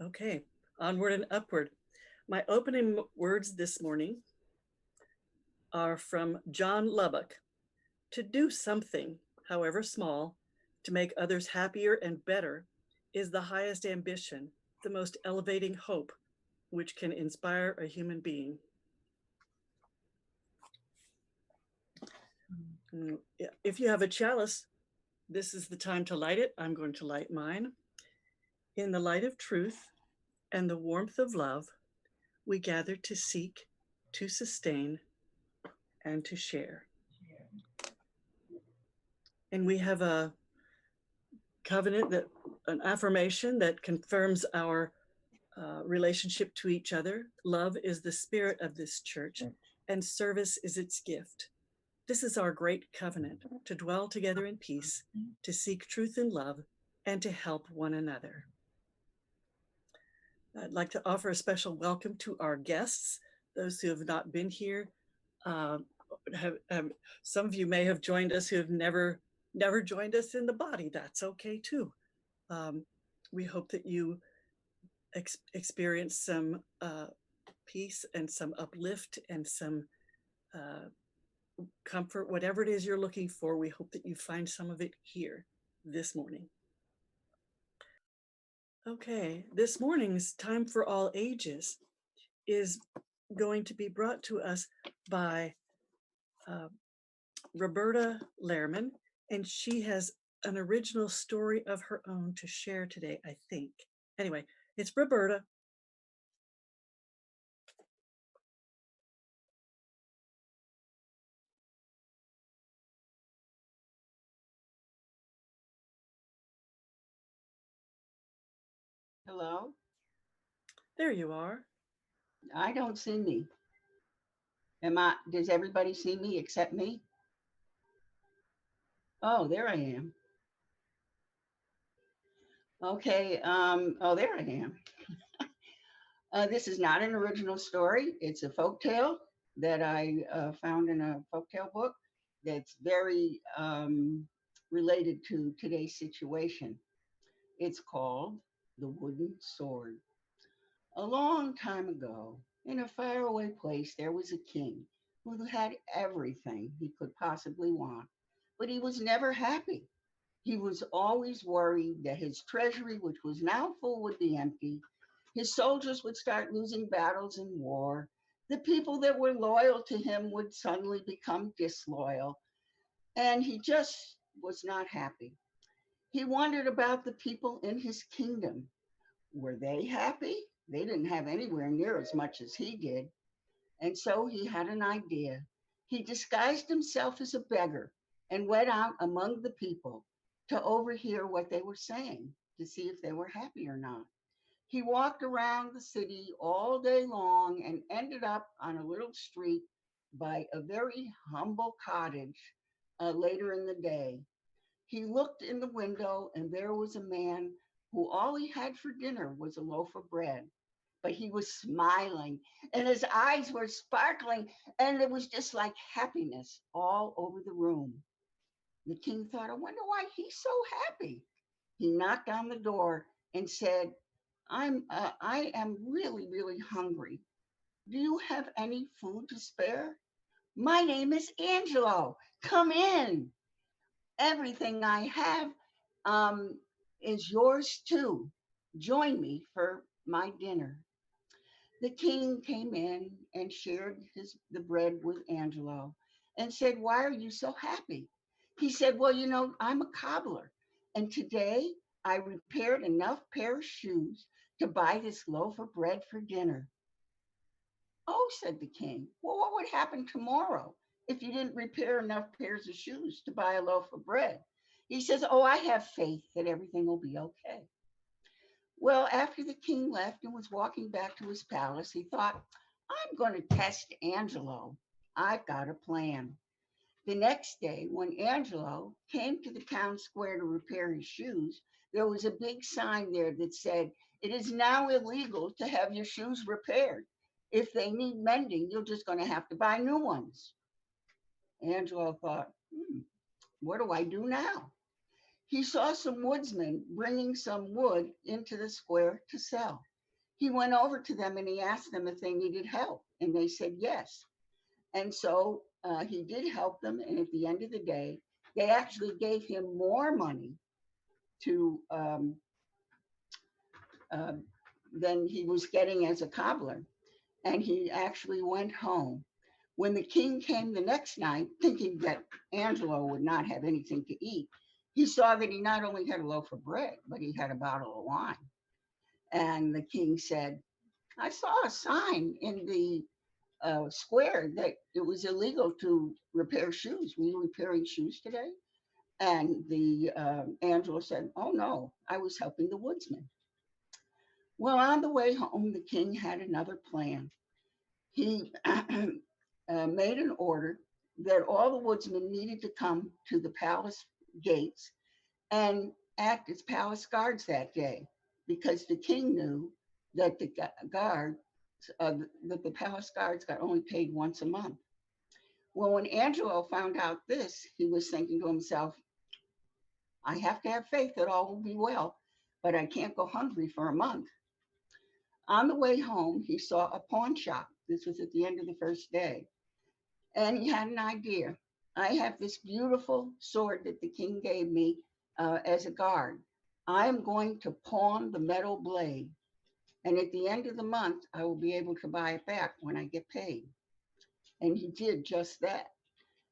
Okay, onward and upward. My opening words this morning are from John Lubbock. To do something, however small, to make others happier and better is the highest ambition, the most elevating hope which can inspire a human being. If you have a chalice, this is the time to light it. I'm going to light mine. In the light of truth and the warmth of love, we gather to seek, to sustain, and to share. And we have a covenant, that an affirmation that confirms our relationship to each other. Love is the spirit of this church, and service is its gift. This is our great covenant, to dwell together in peace, to seek truth in love, and to help one another. I'd like to offer a special welcome to our guests, those who have not been here. Some of you may have joined us who have never joined us in the body. That's okay too. We hope that you experience some peace and some uplift and some comfort, whatever it is you're looking for. We hope that you find some of it here this morning. Okay, this morning's Time for All Ages is going to be brought to us by Roberta Lehrman, and she has an original story of her own to share today, I think. Anyway, it's Roberta. Hello? There you are. I don't see me. Does everybody see me except me? Oh, there I am. Okay, oh, there I am. This is not an original story. It's a folk tale that I found in a folk tale book that's very related to today's situation. It's called The Wooden Sword. A long time ago, in a faraway place, there was a king who had everything he could possibly want, but he was never happy. He was always worried that his treasury, which was now full, would be empty. His soldiers would start losing battles in war. The people that were loyal to him would suddenly become disloyal. And he just was not happy. He wondered about the people in his kingdom. Were they happy? They didn't have anywhere near as much as he did. And so he had an idea. He disguised himself as a beggar and went out among the people to overhear what they were saying to see if they were happy or not. He walked around the city all day long and ended up on a little street by a very humble cottage later in the day. He looked in the window, and there was a man who all he had for dinner was a loaf of bread. But he was smiling, and his eyes were sparkling, and it was just like happiness all over the room. The king thought, I wonder why he's so happy. He knocked on the door and said, I am really, really hungry. Do you have any food to spare? My name is Angelo. Come in. Everything I have um, is yours too. Join me for my dinner. The king came in and shared the bread with Angelo and said, Why are you so happy? He said, Well, I'm a cobbler, and today I repaired enough pair of shoes to buy this loaf of bread for dinner. Oh, said the king, well, what would happen tomorrow if you didn't repair enough pairs of shoes to buy a loaf of bread? He says, Oh, I have faith that everything will be okay. Well, after the king left and was walking back to his palace, he thought, I'm going to test Angelo. I've got a plan. The next day, when Angelo came to the town square to repair his shoes, there was a big sign there that said, It is now illegal to have your shoes repaired. If they need mending, you're just going to have to buy new ones. Angelo thought, what do I do now? He saw some woodsmen bringing some wood into the square to sell. he went over to them and he asked them if they needed help. And they said yes. And so he did help them. And at the end of the day, they actually gave him more money to uh, than he was getting as a cobbler. And he actually went home. When the king came the next night, thinking that Angelo would not have anything to eat, he saw that he not only had a loaf of bread, but he had a bottle of wine. And the king said, I saw a sign in the square that it was illegal to repair shoes. Were you repairing shoes today? And the Angelo said, oh no, I was helping the woodsman. Well, on the way home, the king had another plan. He made an order that all the woodsmen needed to come to the palace gates and act as palace guards that day, because the king knew that the guard, that the palace guards got only paid once a month. Well, when Angelo found out this, he was thinking to himself, I have to have faith that all will be well, but I can't go hungry for a month. On the way home, he saw a pawn shop. This was at the end of the first day. And he had an idea. I have this beautiful sword that the king gave me as a guard. I am going to pawn the metal blade. And at the end of the month, I will be able to buy it back when I get paid. And he did just that.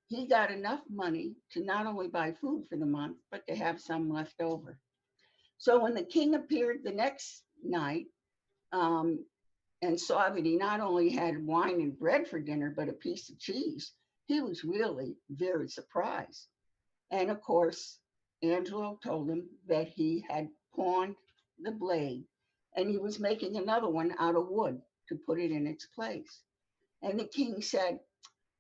He got enough money to not only buy food for the month, but to have some left over. So when the king appeared the next night, and saw that he not only had wine and bread for dinner, but a piece of cheese, he was really very surprised. And of course, Angelo told him that he had pawned the blade and he was making another one out of wood to put it in its place. And the king said,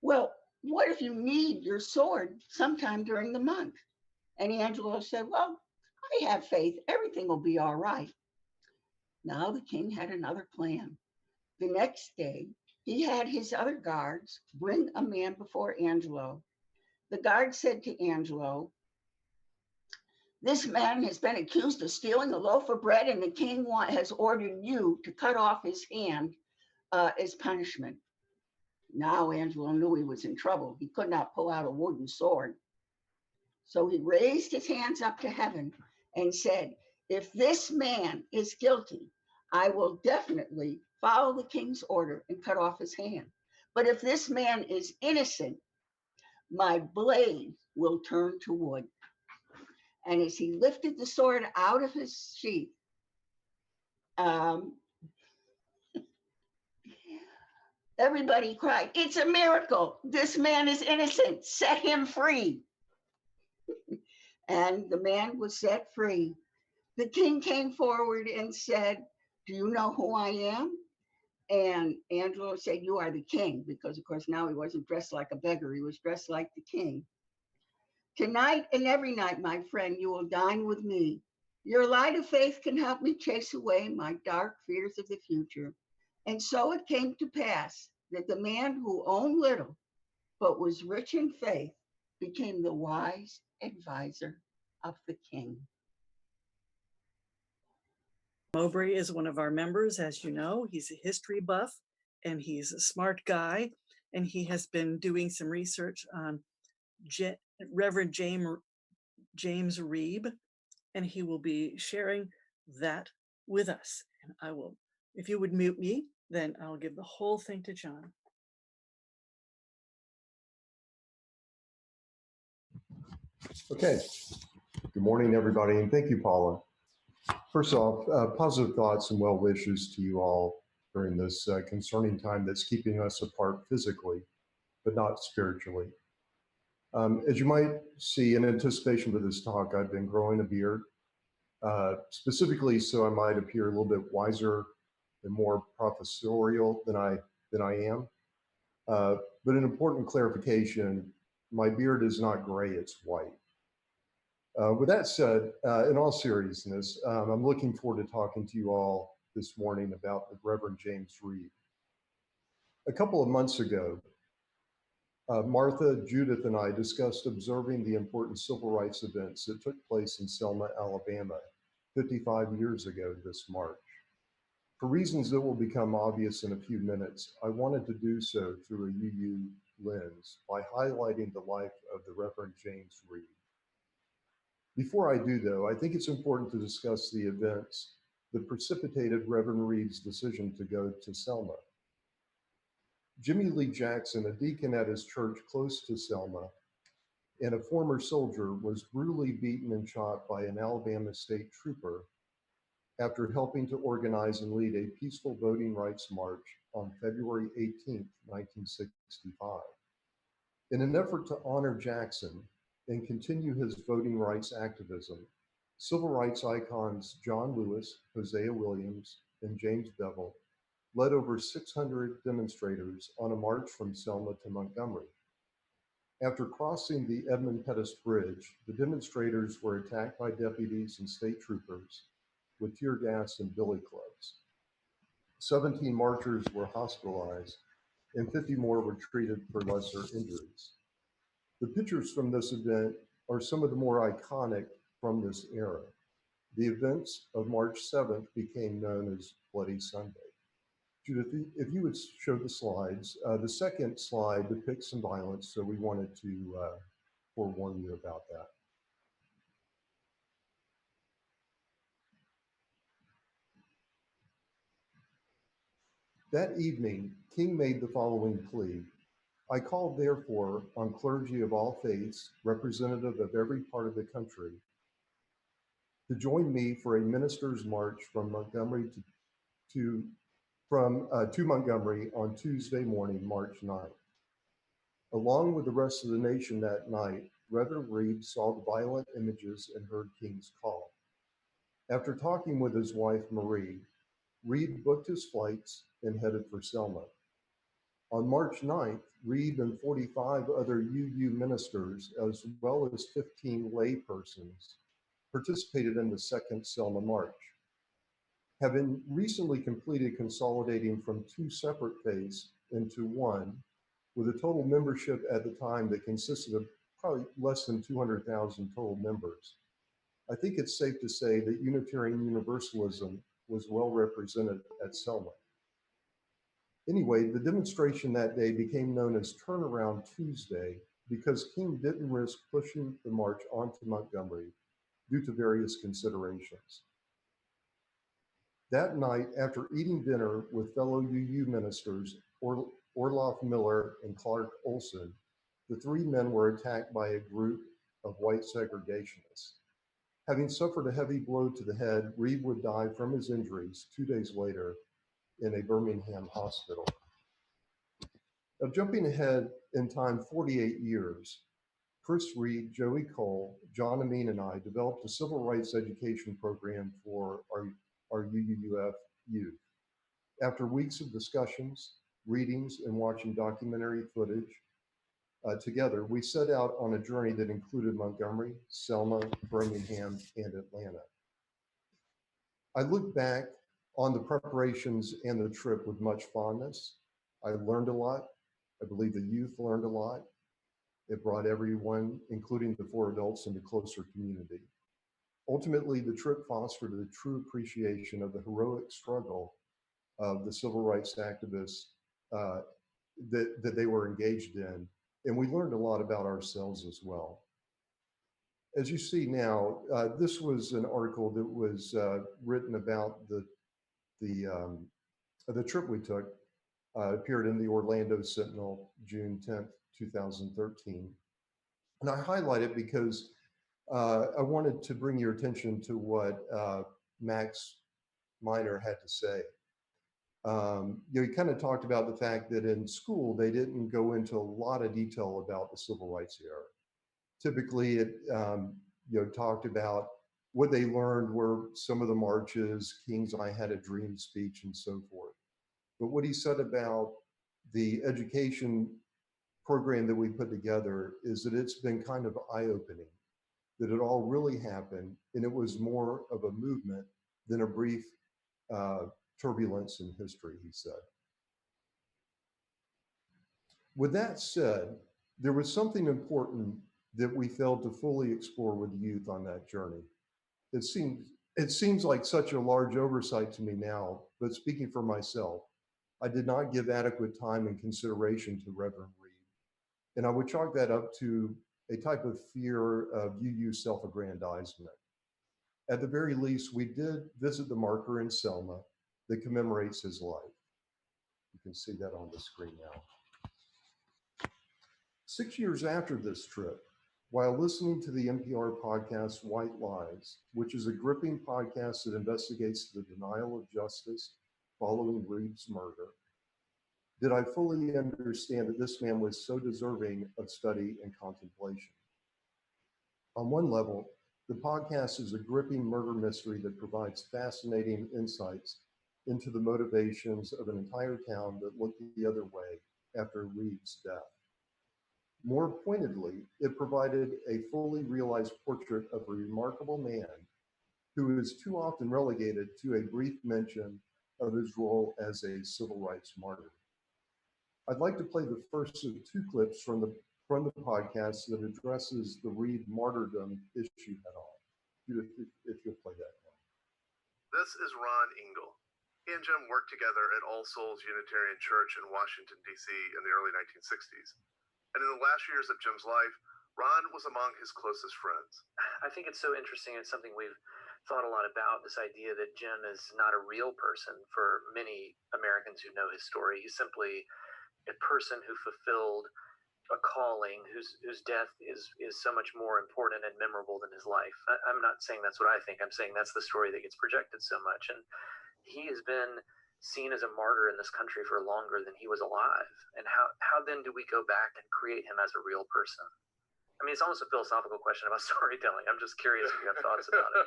well, what if you need your sword sometime during the month? And Angelo said, well, I have faith. Everything will be all right. Now the king had another plan. The next day, he had his other guards bring a man before Angelo. The guard said to Angelo, this man has been accused of stealing a loaf of bread, and the king has ordered you to cut off his hand as punishment. Now Angelo knew he was in trouble. He could not pull out a wooden sword. So he raised his hands up to heaven and said, if this man is guilty, I will definitely follow the king's order and cut off his hand. But if this man is innocent, my blade will turn to wood. And as he lifted the sword out of his sheath, everybody cried, it's a miracle. This man is innocent. Set him free. And the man was set free. The king came forward and said, do you know who I am? And Angelo said, you are the king, because of course now he wasn't dressed like a beggar, he was dressed like the king. Tonight and every night, my friend, you will dine with me. Your light of faith can help me chase away my dark fears of the future. And so it came to pass that the man who owned little, but was rich in faith, became the wise advisor of the king. Mowbray is one of our members, as you know. He's a history buff and he's a smart guy. And he has been doing some research on Reverend James Reeb, and he will be sharing that with us. And I will, if you would mute me, then I'll give the whole thing to John. Okay. Good morning, everybody, and thank you, Paula. First off, positive thoughts and well wishes to you all during this concerning time that's keeping us apart physically, but not spiritually. As you might see, in anticipation for this talk, I've been growing a beard, specifically so I might appear a little bit wiser and more professorial than I am. But an important clarification, my beard is not gray, it's white. With that said, in all seriousness, I'm looking forward to talking to you all this morning about the Reverend James Reeb. A couple of months ago, Martha, Judith, and I discussed observing the important civil rights events that took place in Selma, Alabama, 55 years ago this March. For reasons that will become obvious in a few minutes, I wanted to do so through a UU lens by highlighting the life of the Reverend James Reeb. Before I do, though, I think it's important to discuss the events that precipitated Reverend Reeb's decision to go to Selma. Jimmy Lee Jackson, a deacon at his church close to Selma, and a former soldier, was brutally beaten and shot by an Alabama state trooper after helping to organize and lead a peaceful voting rights march on February 18, 1965. In an effort to honor Jackson and continue his voting rights activism, civil rights icons John Lewis, Hosea Williams, and James Bevel led over 600 demonstrators on a march from Selma to Montgomery. After crossing the Edmund Pettus Bridge, the demonstrators were attacked by deputies and state troopers with tear gas and billy clubs. 17 marchers were hospitalized and 50 more were treated for lesser injuries. The pictures from this event are some of the more iconic from this era. The events of March 7th became known as Bloody Sunday. Judith, if you would show the slides. The second slide depicts some violence, so we wanted to forewarn you about that. That evening, King made the following plea: I call therefore on clergy of all faiths, representative of every part of the country, to join me for a minister's march from Montgomery to Montgomery on Tuesday morning, March 9th. Along with the rest of the nation that night, Reverend Reeb saw the violent images and heard King's call. After talking with his wife, Marie, Reeb booked his flights and headed for Selma. On March 9th, Reeb and 45 other UU ministers, as well as 15 laypersons, participated in the second Selma March. Having recently completed consolidating from two separate faiths into one, with a total membership at the time that consisted of probably less than 200,000 total members, I think it's safe to say that Unitarian Universalism was well represented at Selma. Anyway, the demonstration that day became known as Turnaround Tuesday because King didn't risk pushing the march onto Montgomery due to various considerations. That night, after eating dinner with fellow UU ministers, Orloff Miller and Clark Olson, the three men were attacked by a group of white segregationists. Having suffered a heavy blow to the head, Reeb would die from his injuries 2 days later in a Birmingham hospital. Now, jumping ahead in time 48 years, Chris Reed, Joey Cole, John Amin, and I developed a civil rights education program for our UUUF youth. After weeks of discussions, readings, and watching documentary footage together, we set out on a journey that included Montgomery, Selma, Birmingham, and Atlanta. I look back on the preparations and the trip with much fondness. I learned a lot. I believe the youth learned a lot. It brought everyone, including the four adults, into closer community. Ultimately, the trip fostered a true appreciation of the heroic struggle of the civil rights activists that they were engaged in. And we learned a lot about ourselves as well. As you see now, this was an article that was written about the trip we took. Appeared in the Orlando Sentinel, June 10th, 2013. And I highlight it because I wanted to bring your attention to what Max Miner had to say. He kind of talked about the fact that in school, they didn't go into a lot of detail about the civil rights era. Typically, it talked about what they learned were some of the marches, King's I Had a Dream speech, and so forth. But what he said about the education program that we put together is that it's been kind of eye-opening, that it all really happened, and it was more of a movement than a brief turbulence in history, he said. With that said, there was something important that we failed to fully explore with youth on that journey. It seemed It seems like such a large oversight to me now, but speaking for myself, I did not give adequate time and consideration to Reverend Reeb. And I would chalk that up to a type of fear of UU self-aggrandizement. At the very least, we did visit the marker in Selma that commemorates his life. You can see that on the screen now. 6 years after this trip, while listening to the NPR podcast White Lies, which is a gripping podcast that investigates the denial of justice following Reeb's murder, did I fully understand that this man was so deserving of study and contemplation. On one level, the podcast is a gripping murder mystery that provides fascinating insights into the motivations of an entire town that looked the other way after Reeb's death. More pointedly, it provided a fully realized portrait of a remarkable man who is too often relegated to a brief mention of his role as a civil rights martyr. I'd like to play the first of two clips from the podcast that addresses the Reeb martyrdom issue head on. Judith, if you'll play that now. This is Ron Engel. He and Jim worked together at All Souls Unitarian Church in Washington, D.C. in the early 1960s. And in the last years of Jim's life, Ron was among his closest friends. I think it's so interesting. It's something we've thought a lot about, this idea that Jim is not a real person for many Americans who know his story. He's simply a person who fulfilled a calling whose death is so much more important and memorable than his life. I'm not saying that's what I think. I'm saying that's the story that gets projected so much. And he has been seen as a martyr in this country for longer than he was alive. And how then do we go back and create him as a real person? I mean, it's almost a philosophical question about storytelling. I'm just curious if you have thoughts about it.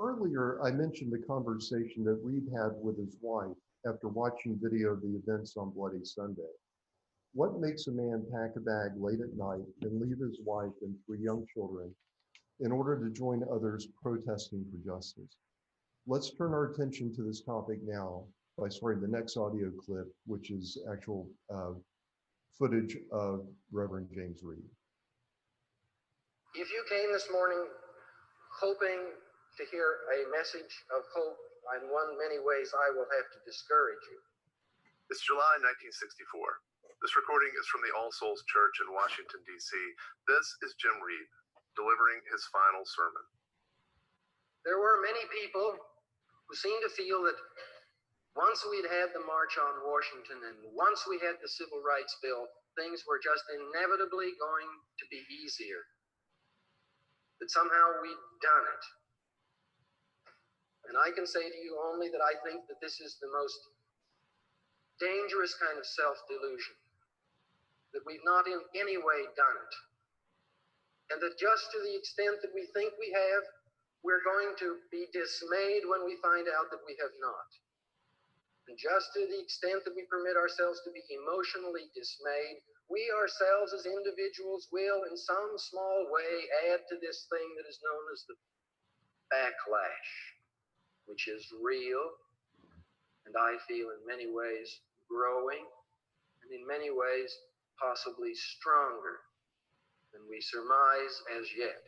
Earlier, I mentioned the conversation that Reeb had with his wife after watching video of the events on Bloody Sunday. What makes a man pack a bag late at night and leave his wife and 3 young children in order to join others protesting for justice? Let's turn our attention to this topic now by starting the next audio clip, which is actual footage of Reverend James Reeb. If you came this morning hoping to hear a message of hope, in many ways I will have to discourage you. It's July 1964. This recording is from the All Souls Church in Washington, D.C. This is Jim Reeb delivering his final sermon. There were many people who seemed to feel that once we'd had the March on Washington and once we had the Civil Rights Bill, things were just inevitably going to be easier. That somehow we'd done it. And I can say to you only that I think that this is the most dangerous kind of self-delusion. That we've not in any way done it. And that just to the extent that we think we have, we're going to be dismayed when we find out that we have not. And just to the extent that we permit ourselves to be emotionally dismayed, we ourselves as individuals will in some small way add to this thing that is known as the backlash, which is real, and I feel in many ways growing, and in many ways possibly stronger than we surmise as yet.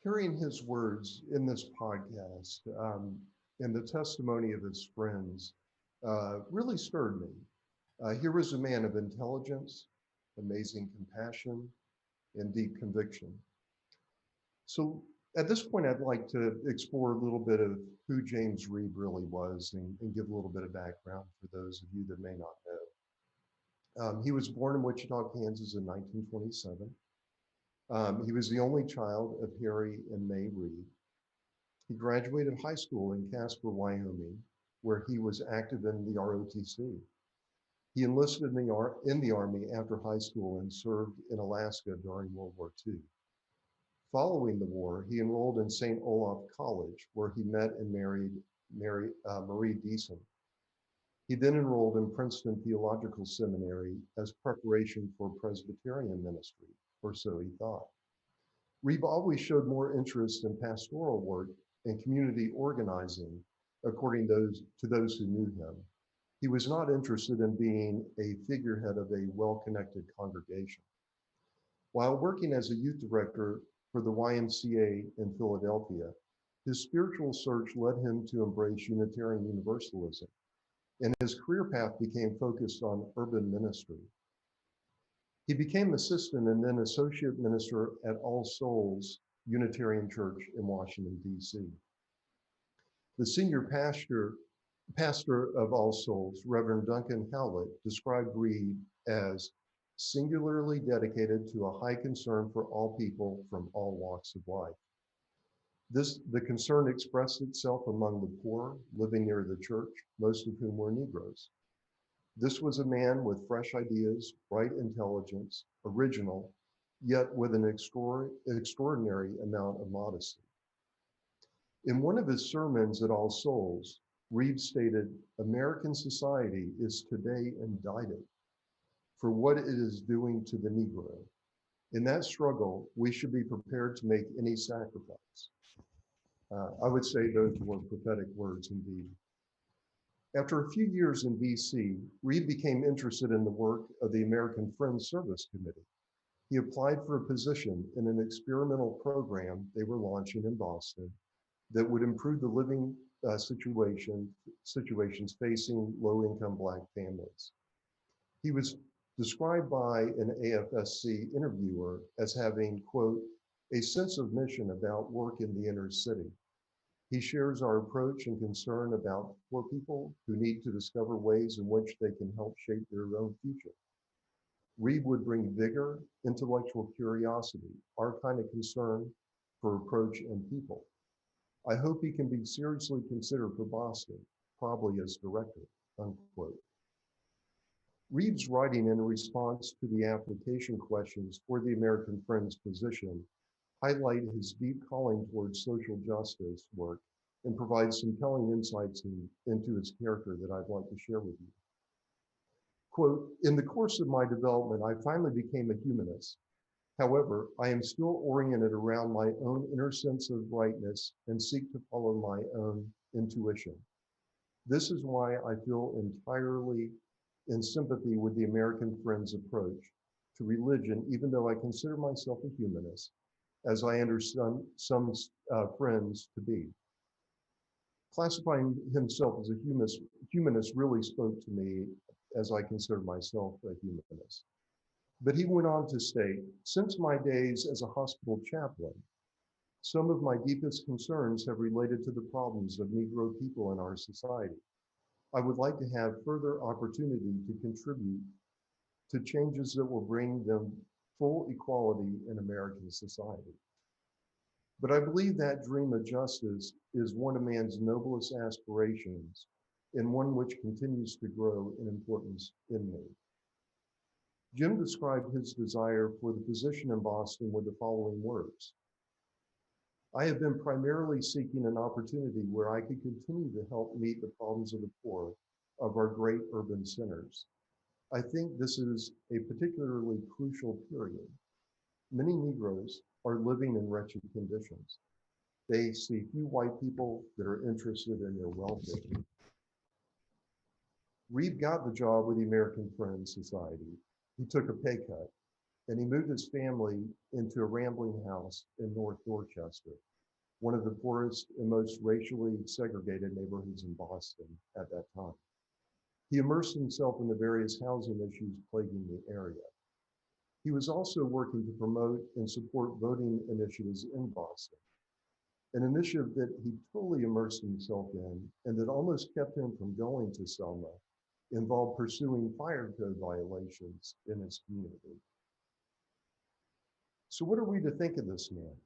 Hearing his words in this podcast and the testimony of his friends really stirred me. Here was a man of intelligence, amazing compassion, and deep conviction. So at this point, I'd like to explore a little bit of who James Reeb really was and give a little bit of background for those of you that may not know. He was born in Wichita, Kansas in 1927. He was the only child of Harry and May Reeb. He graduated high school in Casper, Wyoming, where he was active in the ROTC. He enlisted in the Army after high school and served in Alaska during World War II. Following the war, he enrolled in St. Olaf College, where he met and married Marie Deason. He then enrolled in Princeton Theological Seminary as preparation for Presbyterian ministry, or so he thought. Reeb always showed more interest in pastoral work and community organizing, according to those who knew him. He was not interested in being a figurehead of a well-connected congregation. While working as a youth director for the YMCA in Philadelphia, his spiritual search led him to embrace Unitarian Universalism, and his career path became focused on urban ministry. He became assistant and then associate minister at All Souls Unitarian Church in Washington, D.C. The senior pastor of All Souls, Reverend Duncan Howlett, described Reeb as singularly dedicated to a high concern for all people from all walks of life. The concern expressed itself among the poor living near the church, most of whom were Negroes. This was a man with fresh ideas, bright intelligence, original, yet with an extraordinary amount of modesty. In one of his sermons at All Souls, Reeb stated, "American society is today indicted for what it is doing to the Negro. In that struggle, we should be prepared to make any sacrifice." I would say those were prophetic words indeed. After a few years in DC, Reeb became interested in the work of the American Friends Service Committee. He applied for a position in an experimental program they were launching in Boston that would improve the living situations facing low-income Black families. He was described by an AFSC interviewer as having, quote, "a sense of mission about work in the inner city. He shares our approach and concern about poor people who need to discover ways in which they can help shape their own future. Reeb would bring vigor, intellectual curiosity, our kind of concern for approach and people. I hope he can be seriously considered for Boston, probably as director," unquote. Reeb's writing in response to the application questions for the American Friends position highlight his deep calling towards social justice work and provide some telling insights into his character that I'd like to share with you. Quote, "In the course of my development, I finally became a humanist. However, I am still oriented around my own inner sense of rightness and seek to follow my own intuition. This is why I feel entirely in sympathy with the American Friends approach to religion, even though I consider myself a humanist, as I understand some friends to be." Classifying himself as a humanist really spoke to me, as I consider myself a humanist. But he went on to state, "Since my days as a hospital chaplain, some of my deepest concerns have related to the problems of Negro people in our society. I would like to have further opportunity to contribute to changes that will bring them full equality in American society. But I believe that dream of justice is one of man's noblest aspirations and one which continues to grow in importance in me." Jim described his desire for the position in Boston with the following words: "I have been primarily seeking an opportunity where I could continue to help meet the problems of the poor of our great urban centers. I think this is a particularly crucial period. Many Negroes are living in wretched conditions. They see few white people that are interested in their welfare." Reeb got the job with the American Friends Society. He took a pay cut, and he moved his family into a rambling house in North Dorchester, one of the poorest and most racially segregated neighborhoods in Boston at that time. He immersed himself in the various housing issues plaguing the area. He was also working to promote and support voting initiatives in Boston, an initiative that he totally immersed himself in and that almost kept him from going to Selma, involved pursuing fire code violations in his community. So what are we to think of this man?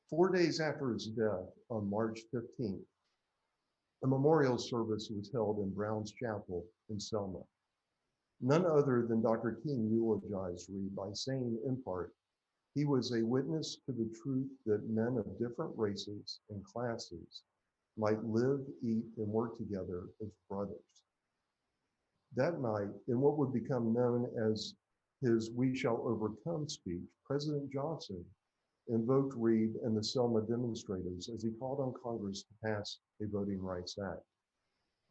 4 days after his death, on March 15th, a memorial service was held in Brown's Chapel in Selma. None other than Dr. King eulogized Reeb by saying, in part, he was a witness to the truth that men of different races and classes might live, eat, and work together as brothers. That night, in what would become known as his "We Shall Overcome" speech, President Johnson invoked Reeb and the Selma demonstrators as he called on Congress to pass a Voting Rights Act.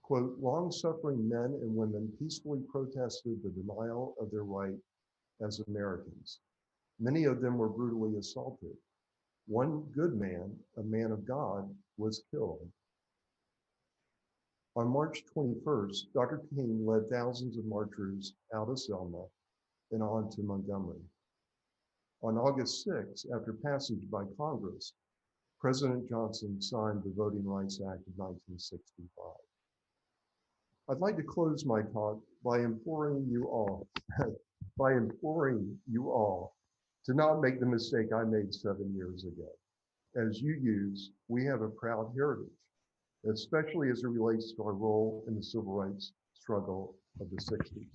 Quote, "Long-suffering men and women peacefully protested the denial of their right as Americans. Many of them were brutally assaulted. One good man, a man of God, was killed. On March 21st, Dr. King led thousands of marchers out of Selma and on to Montgomery. On August 6, after passage by Congress, President Johnson signed the Voting Rights Act of 1965. I'd like to close my talk by imploring you all to not make the mistake I made 7 years ago. As UUs, we have a proud heritage, especially as it relates to our role in the civil rights struggle of the 60s.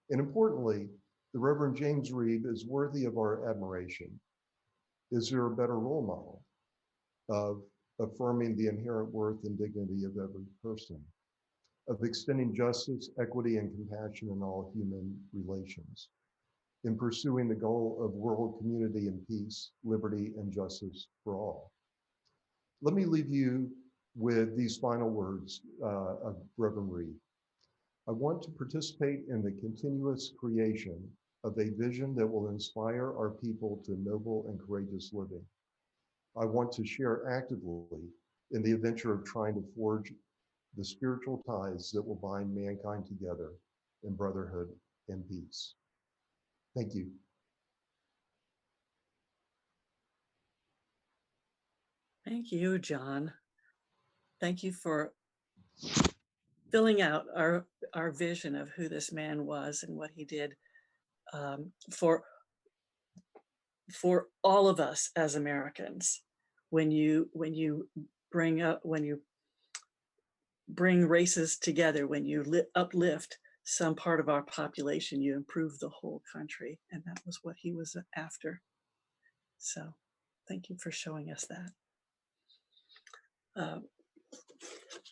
And importantly, the Reverend James Reeb is worthy of our admiration. Is there a better role model of affirming the inherent worth and dignity of every person, of extending justice, equity, and compassion in all human relations, in pursuing the goal of world community and peace, liberty, and justice for all? Let me leave you with these final words of Reverend Reeb. I want to participate in the continuous creation of a vision that will inspire our people to noble and courageous living. I want to share actively in the adventure of trying to forge the spiritual ties that will bind mankind together in brotherhood and peace. Thank you. Thank you, John. Thank you for filling out our vision of who this man was and what he did for all of us as Americans. When you bring races together, when you uplift some part of our population, you improve the whole country, and that was what he was after. So, thank you for showing us that.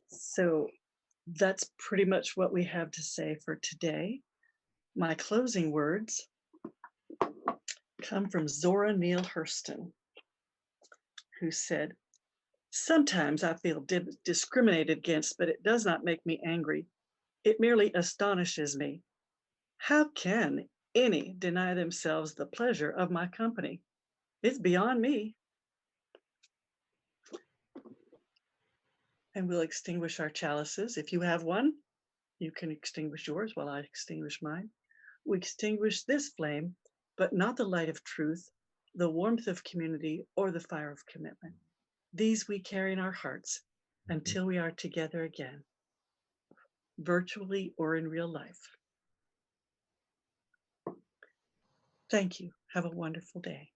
So that's pretty much what we have to say for today. My closing words come from Zora Neale Hurston, who said, "Sometimes I feel discriminated against, but it does not make me angry. It merely astonishes me. How can any deny themselves the pleasure of my company? It's beyond me." And we'll extinguish our chalices. If you have one, you can extinguish yours while I extinguish mine. We extinguish this flame, but not the light of truth, the warmth of community, or the fire of commitment. These we carry in our hearts until we are together again, virtually or in real life. Thank you. Have a wonderful day.